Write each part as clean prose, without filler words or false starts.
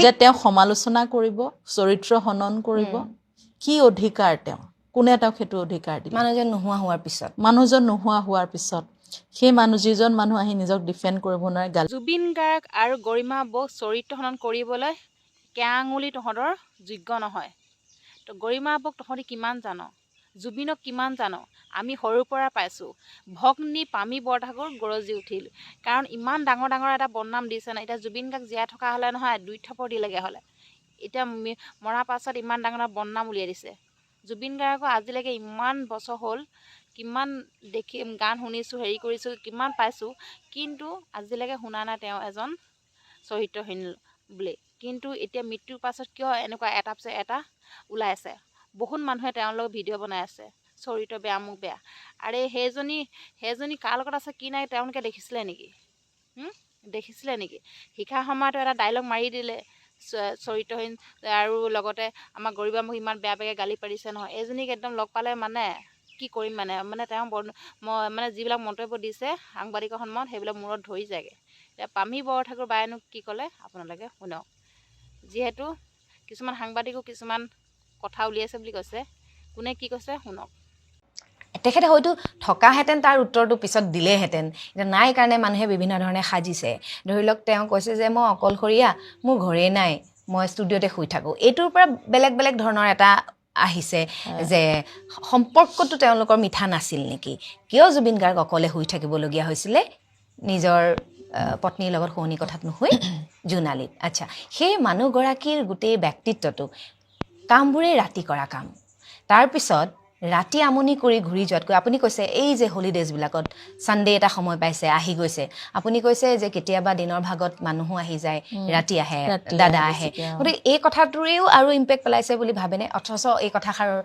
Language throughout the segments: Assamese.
যে তেওঁ সমালোচনা কৰিব চৰিত্ৰ হনন কৰিব কি অধিকাৰ তেওঁ কোনে তেওঁক সেইটো অধিকাৰ দিলে মানুহজন নোহোৱা হোৱাৰ পিছত সেই যিজন মানুহ আহি নিজক ডিফেণ্ড কৰিব নোৱাৰে জুবিন গাৰ্গ আৰু গৰিমা বৌক চৰিত্ৰ হনন কৰিবলৈ কেয়াঙুলি তহঁতৰ যোগ্য নহয় তো গৰিমা বৌক তহঁতি কিমান জান জুবিনক কিমান জানো আমি সৰুৰ পৰা পাইছোঁ ভগ্নী পামী বৰঠাকুৰ গৰজি উঠিল কাৰণ ইমান ডাঙৰ ডাঙৰ এটা বদনাম দিছে না এতিয়া জুবিন গাৰ্গ জীয়াই থকা হ'লে নহয় 2 থপৰ দিলেগে হ'লে এতিয়া মৰা পাছত ইমান ডাঙৰ বদনাম উলিয়াই দিছে জুবিন গাৰ্গক আজিলৈকে ইমান বছৰ হ'ল কিমান দেখি গান শুনিছোঁ হেৰি কৰিছোঁ কিমান পাইছোঁ কিন্তু আজিলৈকে শুনা নাই তেওঁ এজন চৰিত্ৰহীন বুলি কিন্তু এতিয়া মৃত্যুৰ পাছত কিয় এনেকুৱা এটা পিছত এটা ওলাই আছে বহুত মানুহে তেওঁলোকৰ ভিডিঅ' বনাই আছে চৰিত্ৰ বেয়া মোক বেয়া আৰে সেইজনী কাৰ লগত আছে কি নাই তেওঁলোকে দেখিছিলে নেকি শিখা সময়তো এটা ডাইলগ মাৰি দিলে চৰিত্ৰহীন আৰু লগতে আমাৰ গৰিমা মোক ইমান বেয়া বেয়াকৈ গালি পাৰিছে নহয় এইজনীক একদম লগ পালে মানে কি কৰিম মানে তেওঁ মানে যিবিলাক মন্তব্য দিছে সাংবাদিকৰ সন্মুখত সেইবিলাক মূৰত ধৰি যায়গৈ এতিয়া পামী বৰঠাকুৰ বায়েনো কি ক'লে আপোনালোকে শুনক যিহেতু কিছুমান সাংবাদিকো কিছুমান কথা উলিয়াইছে বুলি কৈছে কোনে কি কৈছে শুনক তেখেতে হয়তো থকাহেঁতেন তাৰ উত্তৰটো পিছত দিলেহেঁতেন এতিয়া নাই কাৰণে মানুহে বিভিন্ন ধৰণে সাজিছে ধৰি লওক তেওঁ কৈছে যে মই অকলশৰীয়া মোৰ ঘৰেই নাই মই ষ্টুডিঅ'তে শুই থাকোঁ এইটোৰ পৰা বেলেগ বেলেগ ধৰণৰ এটা আহিছে যে সম্পৰ্কটো তেওঁলোকৰ মিঠা নাছিল নেকি কিয় জুবিন গাৰ্গ অকলে শুই থাকিবলগীয়া হৈছিলে নিজৰ পত্নীৰ লগত শুৱনি কথাত নুশুই জোনালীত আচ্ছা সেই মানুহগৰাকীৰ গোটেই ব্যক্তিত্বটো কামবোৰেই ৰাতি কৰা কাম তাৰপিছত ৰাতি আমনি কৰি ঘূৰি যোৱাতকৈ আপুনি কৈছে এই যে হলিডেজবিলাকত ছানডে এটা সময় পাইছে আহি গৈছে আপুনি কৈছে যে কেতিয়াবা দিনৰ ভাগত মানুহো আহি যায় ৰাতি আহে দাদা আহে গতিকে এই কথাটোৰেও আৰু ইম্পেক্ট পেলাইছে বুলি ভাবেনে অথচ এই কথাষাৰৰ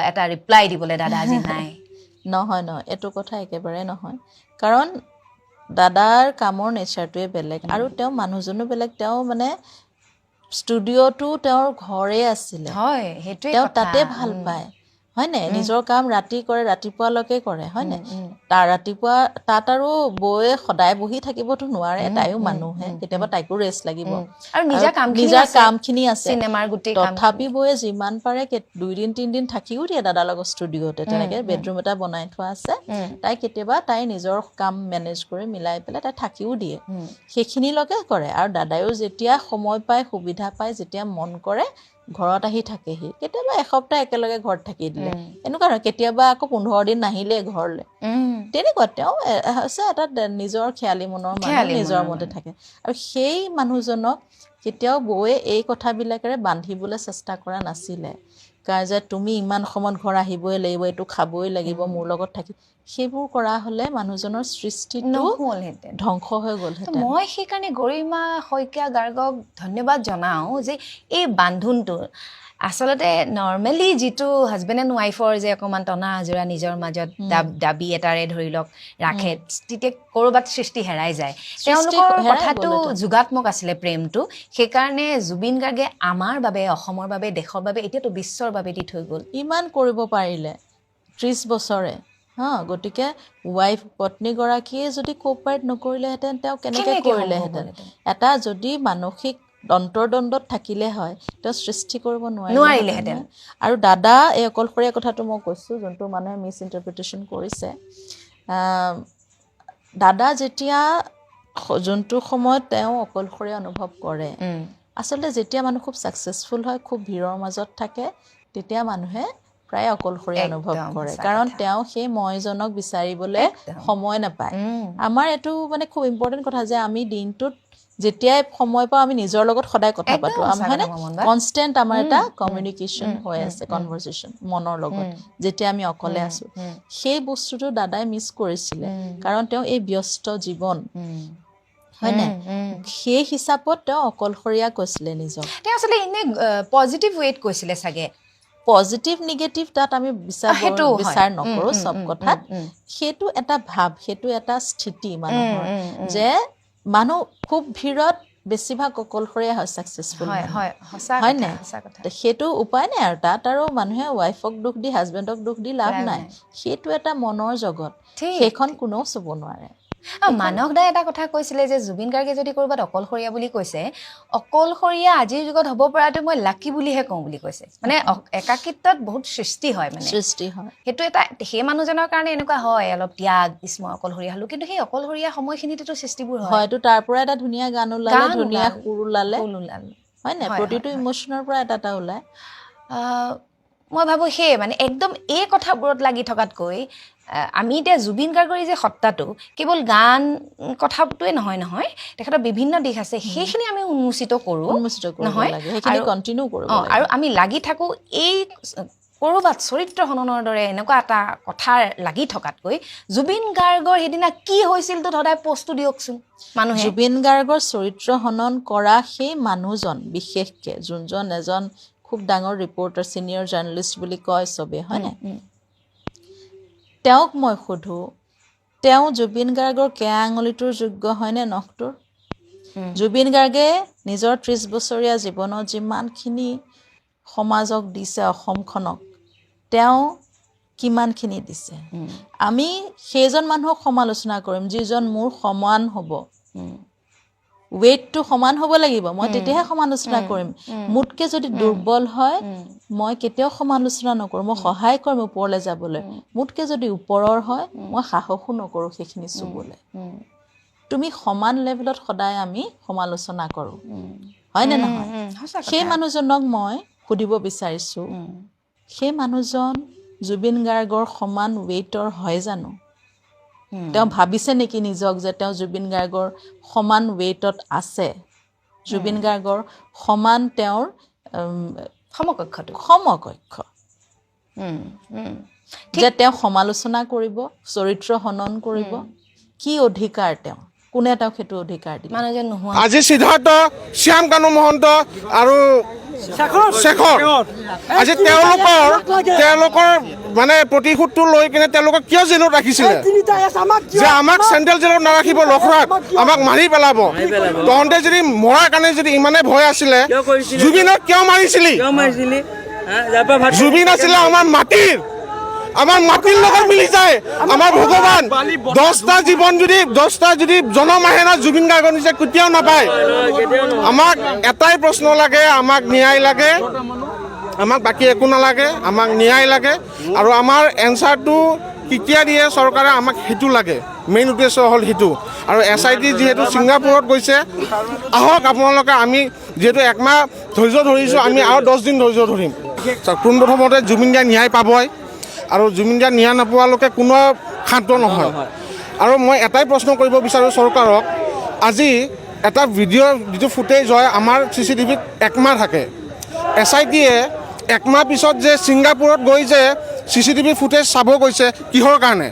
এটা ৰিপ্লাই দিবলৈ দাদা আজি নাই নহয় এইটো কথা একেবাৰে নহয় কাৰণ দাদাৰ কামৰ নেচাৰটোৱে বেলেগ আৰু তেওঁ মানুহজনো বেলেগ তেওঁ মানে ষ্টুডিঅ'টো তেওঁৰ ঘৰে আছিলে হয় সেইটোৱে তেওঁ তাতে ভাল পায় হয়নে নিজৰ কাম ৰাতি কৰে ৰাতিপুৱালৈকে কৰে হয়নে তাৰ ৰাতিপুৱা তাত আৰু বৌয়ে সদায় বহি থাকিবতো নোৱাৰে তাইও মানুহে কেতিয়াবা তাইকো ৰেষ্ট লাগিব আৰু নিজৰ কামখিনি আছে চিনেমাৰ গোটেই তথাপি বৌয়ে যিমান পাৰে 2 দিন 3 দিন থাকিও দিয়ে দাদাৰ লগত ষ্টুডিঅ'তে তেনেকৈ বেডৰুম এটা বনাই থোৱা আছে তাই কেতিয়াবা তাই নিজৰ কাম মেনেজ কৰি মিলাই পেলাই তাই থাকিও দিয়ে সেইখিনিলৈকে কৰে আৰু দাদায়ো যেতিয়া সময় পায় সুবিধা পায় যেতিয়া মন কৰে ঘৰত আহি থাকেহি কেতিয়াবা এসপ্তাহ একেলগে ঘৰত থাকি দিলে এনেকুৱা নহয় কেতিয়াবা আকৌ 15 দিন নাহিলে ঘৰলৈ তেনেকুৱা তেওঁ হৈছে এটা নিজৰ খেয়ালি মনৰ মানুহ নিজৰ মতে থাকে আৰু সেই মানুহজনক কেতিয়াও বৌয়ে এই কথাবিলাকেৰে বান্ধিবলৈ চেষ্টা কৰা নাছিলে কাৰণ যে তুমি ইমান সময়ত ঘৰ আহিবই লাগিব এইটো খাবই লাগিব মোৰ লগত থাকি সেইবোৰ কৰা হ'লে মানুহজনৰ সৃষ্টিটো ধ্বংস হৈ গ'লহেঁতেন মই সেইকাৰণে গৰিমা শইকীয়া গাৰ্গক ধন্যবাদ জনাওঁ যে এই বান্ধোনটো আচলতে নৰ্মেলি যিটো হাজবেণ্ড এণ্ড ৱাইফৰ যে অকণমান টনা আজোৰা নিজৰ মাজত দাবী এটাৰে ধৰি লওক ৰাখে তেতিয়া ক'ৰবাত সৃষ্টি হেৰাই যায় তেওঁলোকৰ কথাটো যোগাত্মক আছিলে প্ৰেমটো সেইকাৰণে জুবিন গাৰ্গে আমাৰ বাবে অসমৰ বাবে দেশৰ বাবে এতিয়াতো বিশ্বৰ বাবে দি থৈ গ'ল ইমান কৰিব পাৰিলে 30 বছৰে গতিকে পত্নীগৰাকীয়ে যদি কোঅপাৰেট নকৰিলেহেঁতেন তেওঁ কেনেকৈ কৰিলেহেঁতেন এটা যদি মানসিক অন্তৰ্দ্বন্দ্বত থাকিলে হয় তেওঁ সৃষ্টি কৰিব নোৱাৰিলেহেঁতেন আৰু দাদা এই অকলশৰীয়া কথাটো মই কৈছোঁ যোনটো মানুহে মিছ ইণ্টাৰপ্ৰিটেশ্যন কৰিছে দাদা যেতিয়া যোনটো সময়ত তেওঁ অকলশৰীয়া অনুভৱ কৰে আচলতে যেতিয়া মানুহ খুব ছাকচেছফুল হয় খুব ভিৰৰ মাজত থাকে তেতিয়া মানুহে প্ৰায় অকলশৰীয়া অনুভৱ কৰে কাৰণ তেওঁ সেই মইজনক বিচাৰিবলৈ সময় নাপায় আমাৰ এইটো মানে খুব ইম্পৰ্টেণ্ট কথা যে আমি দিনটোত যেতিয়াই সময় পাওঁ আমি নিজৰ লগত সদায় কথা পাতোঁ মানে কনষ্টেণ্ট আমাৰ এটা কমিউনিকেশ্যন হৈ আছে কনভাৰ্চেশ্যন মনৰ লগত যেতিয়া আমি অকলে আছোঁ সেই বস্তুটো দাদাই মিছ কৰিছিলে কাৰণ তেওঁ এই ব্যস্ত জীৱন হয়নে সেই হিচাপত তেওঁ অকলশৰীয়া কৈছিলে নিজক তেওঁ আচলতে এনে পজিটিভ ৱেত কৈছিলে চাগে পজিটিভ নিগেটিভ তাত আমি বিচাৰ নকৰোঁ চব কথাত সেইটো এটা ভাৱ সেইটো এটা স্থিতি মানুহৰ যে মানুহ খুব ভিৰত বেছিভাগ অকলশৰীয়া হয় ছাকচেছফুল হয় নাই সেইটো উপায় নাই আৰু তাত আৰু মানুহে ৱাইফক দুখ দি হাজবেণ্ডক দুখ দি লাভ নাই সেইটো এটা মনৰ জগত সেইখন কোনেও চুব নোৱাৰে মানস দাই এটা কথা কৈছিলে যে জুবিন গাৰ্গে যদি ক'ৰবাত অকলশৰীয়া বুলি কৈছে, অকলশৰীয়া আজিৰ যুগত হ'ব পৰাটো মই লাকি বুলিহে কওঁ বুলি কৈছে। মানে একাকিত্বত বহুত সৃষ্টি হয়, মানে সৃষ্টি হয়। সেইটো এটা সেই মানুহজনৰ কাৰণে এনেকুৱা হয়, অলপ ত্যাগ বিস্ম অকলশৰীয়া হ'লো, কিন্তু সেই অকলশৰীয়া সময়খিনিতো সৃষ্টিবোৰ হয়। হয়তো তাৰ পৰা এটা ধুনীয়া গান ওলালে, ধুনীয়া সুৰ ওলালে, হয় নাই? প্ৰতিটো ইমোশ্যনৰ পৰা এটা এটা ওলায়। মই ভাবোঁ সেই মানে একদম এই কথাবোৰত লাগি থকাতকৈ আমি এতিয়া জুবিন গাৰ্গৰ যে সত্তাটো কেৱল গান কথাটোৱে নহয়, তেখেতৰ বিভিন্ন দিশ আছে, সেইখিনি আমি উন্মোচিত কৰোঁ নহয়, আৰু আমি লাগি থাকোঁ এই ক'ৰবাত চৰিত্ৰ হননৰ দৰে এনেকুৱা এটা কথা লাগি থকাতকৈ জুবিন গাৰ্গৰ সেইদিনা কি হৈছিলতো সদায় পষ্টটো দিয়কচোন মানুহে। জুবিন গাৰ্গৰ চৰিত্ৰ হনন কৰা সেই মানুহজন বিশেষকৈ যোনজন এজন খুব ডাঙৰ ৰিপৰ্টাৰ, ছিনিয়ৰ জাৰ্নেলিষ্ট বুলি কয় চবেই, হয় নাই? তেওঁক মই সোধোঁ, তেওঁ জুবিন গাৰ্গৰ কেয়া আঙুলিটোৰ যোগ্য হয়নে নখটোৰ? জুবিন গাৰ্গে নিজৰ 30 বছৰীয়া জীৱনত যিমানখিনি সমাজক দিছে, অসমখনক, তেওঁ কিমানখিনি দিছে? আমি সেইজন মানুহক সমালোচনা কৰিম যিজন মোৰ সমান হ'ব, ৱেইটটো সমান হ'ব লাগিব, মই তেতিয়াহে সমালোচনা কৰিম। মোতকৈ যদি দুৰ্বল হয় মই কেতিয়াও সমালোচনা নকৰোঁ, মই সহায় কৰিম ওপৰলৈ যাবলৈ। মোতকৈ যদি ওপৰৰ হয় মই সাহসো নকৰোঁ সেইখিনি চুবলৈ। তুমি সমান লেভেলত সদায় আমি সমালোচনা কৰোঁ, হয়নে নহয়? সেই মানুহজনক মই সুধিব বিচাৰিছোঁ, সেই মানুহজন জুবিন গাৰ্গৰ সমান ৱেইটৰ হয় জানো? তেওঁ ভাবিছে নেকি নিজক যে তেওঁ জুবিন গাৰ্গৰ সমান ৱেইটত আছে, জুবিন গাৰ্গৰ সমান তেওঁৰ সমকক্ষ, যে তেওঁ সমালোচনা কৰিব, চৰিত্ৰ হনন কৰিব? কি অধিকাৰ তেওঁ? কোনে তেওঁক সেইটো অধিকাৰ দিব? আজি সিদ্ধাৰ্থ, শ্যাম কানু মহন্ত আৰু শেখৰ, আজি তেওঁলোকৰ মানে প্ৰতিশোধটো লৈ কিনে তেওঁলোকক কিয় জেলত ৰাখিছিলে? যে আমাক চেণ্ট্ৰেল জেলত নাৰাখিব, লখৰাত আমাক মাৰি পেলাব। তহঁতে যদি মৰাৰ কাৰণে যদি ইমানে ভয় আছিলে, জুবিনক কিয় মাৰিছিলি? জুবিন আছিলে আমাৰ মাটিৰ লগত মিলি যায় আমাৰ ভগৱান। 10টা জীৱন যদি জনম আহে না, জুবিন গাৰ্গৰ নিচিনা কেতিয়াও নাপায়। আমাক এটাই প্ৰশ্ন লাগে, আমাক ন্যায় লাগে, আমাক বাকী একো নালাগে, আমাক ন্যায় লাগে। আৰু আমাৰ এনচাৰটো কেতিয়া দিয়ে চৰকাৰে, আমাক সেইটো লাগে। মেইন উদ্দেশ্য হ'ল সেইটো। আৰু SIT যিহেতু ছিংগাপুৰত গৈছে, আহক আপোনালোকে, আমি যিহেতু একমাহ ধৈৰ্য ধৰিছোঁ, আমি আৰু 10 দিন ধৈৰ্য ধৰিম। পোনপ্ৰথমতে জুবিন দাই ন্যায় পাবই, আৰু জুবিন দাই ন্যায় নোপোৱালৈকে কোনো শান্ত নহয়। আৰু মই এটাই প্ৰশ্ন কৰিব বিচাৰোঁ চৰকাৰক, আজি এটা ভিডিঅ' যিটো ফুটেজ হয় আমাৰ CCTVত 1 মাহ থাকে, SITয়ে 1 মাহ পিছত যে ছিংগাপুৰত গৈ যে CCTV ফুটেজ চাব গৈছে, কিহৰ কাৰণে?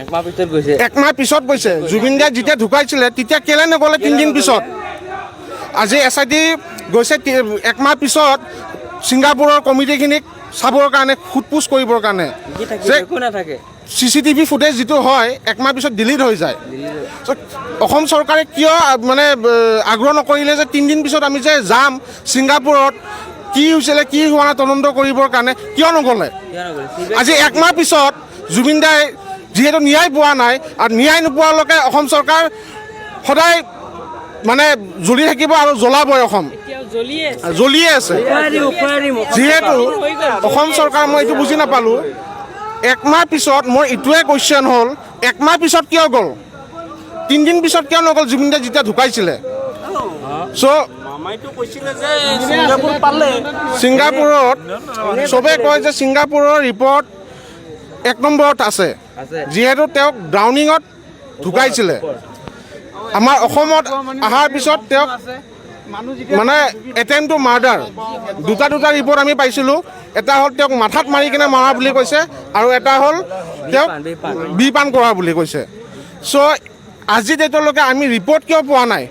1 মাহ পিছত গৈছে। জুবিন দাই যেতিয়া ঢুকাইছিলে তেতিয়া কেলে নগ'লে 3 দিন পিছত? আজি SIT গৈছে 1 মাহ পিছত ছিংগাপুৰৰ কমিটিখিনিক চাবৰ কাৰণে, সোধপোছ কৰিবৰ কাৰণে। যে CCTV ফুটেজ যিটো হয় 1 মাহ পিছত ডিলিট হৈ যায়। অসম চৰকাৰে কিয় মানে আগ্ৰহ নকৰিলে যে 3 দিন পিছত আমি যে যাম ছিংগাপুৰত, কি হৈছিলে কি হোৱা নাই তদন্ত কৰিবৰ কাৰণে, কিয় নগ'লে? আজি 1 মাহ পিছত জুবিন দাই যিহেতু ন্যায় পোৱা নাই, আৰু ন্যায় নোপোৱালৈকে অসম চৰকাৰ সদায় মানে জ্বলি থাকিব আৰু জ্বলাবই। অসম জ্বলিয়ে আছে। যিহেতু অসম চৰকাৰ, মই এইটো বুজি নাপালোঁ, 1 মাহ পিছত মোৰ এইটোৱে কুৱেশ্যন হ'ল, 1 মাহ পিছত কিয় গ'ল? 3 দিন পিছত কিয় নগ'ল জুবিন দাই যেতিয়া ঢুকাইছিলে? ছিংগাপুৰত চবেই কয় যে ছিংগাপুৰৰ ৰিপৰ্ট 1 নম্বৰত আছে, যিহেতু তেওঁক ড্ৰাউনিঙত ঢুকাইছিলে। আমাৰ অসমত অহাৰ পিছত তেওঁক মানে এটেম্প টু মাৰ্ডাৰ দুটা ৰিপৰ্ট আমি পাইছিলোঁ। এটা হ'ল তেওঁক মাথাত মাৰি কিনে মাৰা বুলি কৈছে, আৰু এটা হ'ল তেওঁক বিপান কৰা বুলি কৈছে। চ' আজি ডেটলৈকে আমি ৰিপৰ্ট কিয় পোৱা নাই?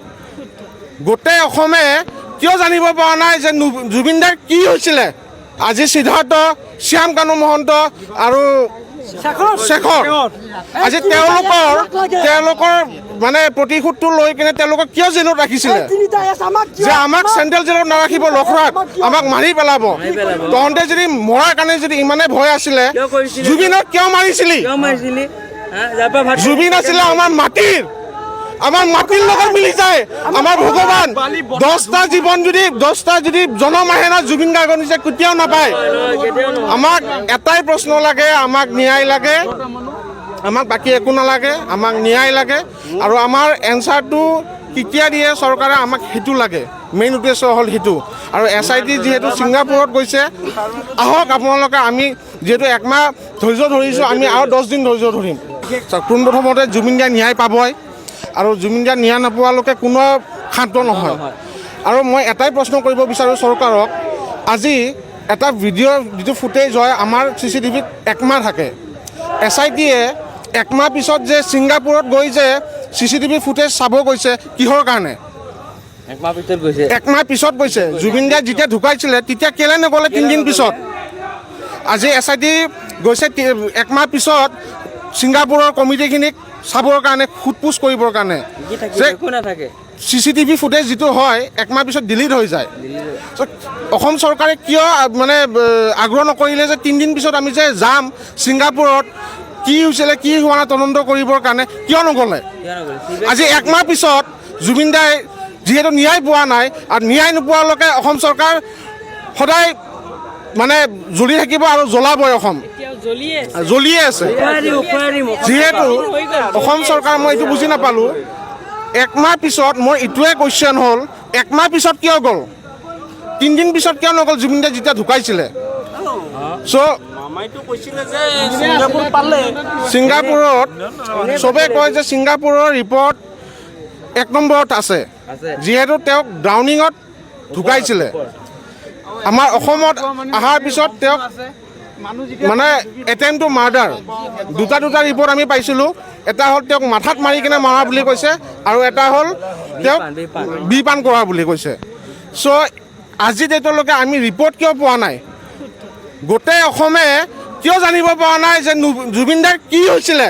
গোটেই অসমে কিয় জানিব পৰা নাই যে জুবিন দাৰ কি হৈছিলে? আজি সিদ্ধাৰ্থ, শ্যাম কানু মহন্ত আৰু শেখৰ, আজি তেওঁলোকৰ মানে প্ৰতিশোধটো লৈ কিনে তেওঁলোকক কিয় জেলত ৰাখিছিলে? যে আমাক চেণ্ট্ৰেল জেলত নাৰাখিব, লখৰাত আমাক মাৰি পেলাব। তহঁতে যদি মৰাৰ কাৰণে যদি ইমানে ভয় আছিলে, জুবিনক কিয় মাৰিছিলি? জুবিন আছিলে আমাৰ মাটিৰ লগত মিলি যায় আমাৰ ভগৱান 10টা যদি জনম আহে না জুবিন গাৰ্গৰ নিচিনা কেতিয়াও নাপায় আমাক এটাই প্ৰশ্ন লাগে আমাক ন্যায় লাগে আমাক বাকী একো নালাগে আমাক ন্যায় লাগে আৰু আমাৰ এনচাৰটো কেতিয়া দিয়ে চৰকাৰে আমাক সেইটো লাগে মেইন উদ্দেশ্য হ'ল সেইটো আৰু SIT যিহেতু ছিংগাপুৰত গৈছে আহক আপোনালোকে আমি যিহেতু একমাহ ধৈৰ্য ধৰিছোঁ আমি আৰু 10 দিন ধৈৰ্য ধৰিম পোনপ্ৰথমতে জুবিন দাই ন্যায় পাবই আৰু জুবিন দাই ন্যায় নোপোৱালৈকে কোনো শান্ত নহয় আৰু মই এটাই প্ৰশ্ন কৰিব বিচাৰোঁ চৰকাৰক আজি এটা ভিডিঅ' যিটো ফুটেজ হয় আমাৰ CCTVত একমাহ থাকে SITয়ে একমাহ পিছত যে ছিংগাপুৰত গৈ যে CCTV ফুটেজ চাব গৈছে কিহৰ কাৰণে একমাহ পিছত গৈছে জুবিন দাই যেতিয়া ঢুকাইছিলে তেতিয়া কেলে নগ'লে 3 দিন পিছত আজি SIT গৈছে একমাহ পিছত ছিংগাপুৰৰ কমিটিখিনিক চাবৰ কাৰণে সোধপোছ কৰিবৰ কাৰণে যে CCTV ফুটেজ যিটো হয় একমাহ পিছত ডিলিট হৈ যায় অসম চৰকাৰে কিয় মানে আগ্ৰহ নকৰিলে যে 3 দিন পিছত আমি যে যাম ছিংগাপুৰত কি হৈছিলে কি হোৱা নাই তদন্ত কৰিবৰ কাৰণে কিয় নগ'লে আজি একমাহ পিছত জুবিন দাই যিহেতু ন্যায় পোৱা নাই আৰু ন্যায় নোপোৱালৈকে অসম চৰকাৰ সদায় মানে জ্বলি থাকিব আৰু জ্বলাবই অসম জ্বলিয়ে আছে যিহেতু অসম চৰকাৰ মই এইটো বুজি নাপালোঁ একমাহ পিছত মোৰ এইটোৱে কুৱেশ্যন হ'ল একমাহ পিছত কিয় গ'ল 3 দিন পিছত কিয় নগ'ল জুবিন দাই যেতিয়া ঢুকাইছিলে চ' ছিংগাপুৰত চবেই কয় যে ছিংগাপুৰৰ ৰিপৰ্ট 1 নম্বৰত আছে যিহেতু তেওঁক ড্ৰাউনিঙত ঢুকাইছিলে আমাৰ অসমত অহাৰ পিছত তেওঁক মানে এটেম্প টু মাৰ্ডাৰ দুটা ৰিপৰ্ট আমি পাইছিলোঁ এটা হ'ল তেওঁক মাথাত মাৰি কিনে মাৰা বুলি কৈছে আৰু এটা হ'ল তেওঁক বিপান কৰা বুলি কৈছে চ' আজি ডেটলৈকে আমি ৰিপৰ্ট কিয় পোৱা নাই গোটেই অসমে কিয় জানিব পৰা নাই যে জুবিন দাৰ কি হৈছিলে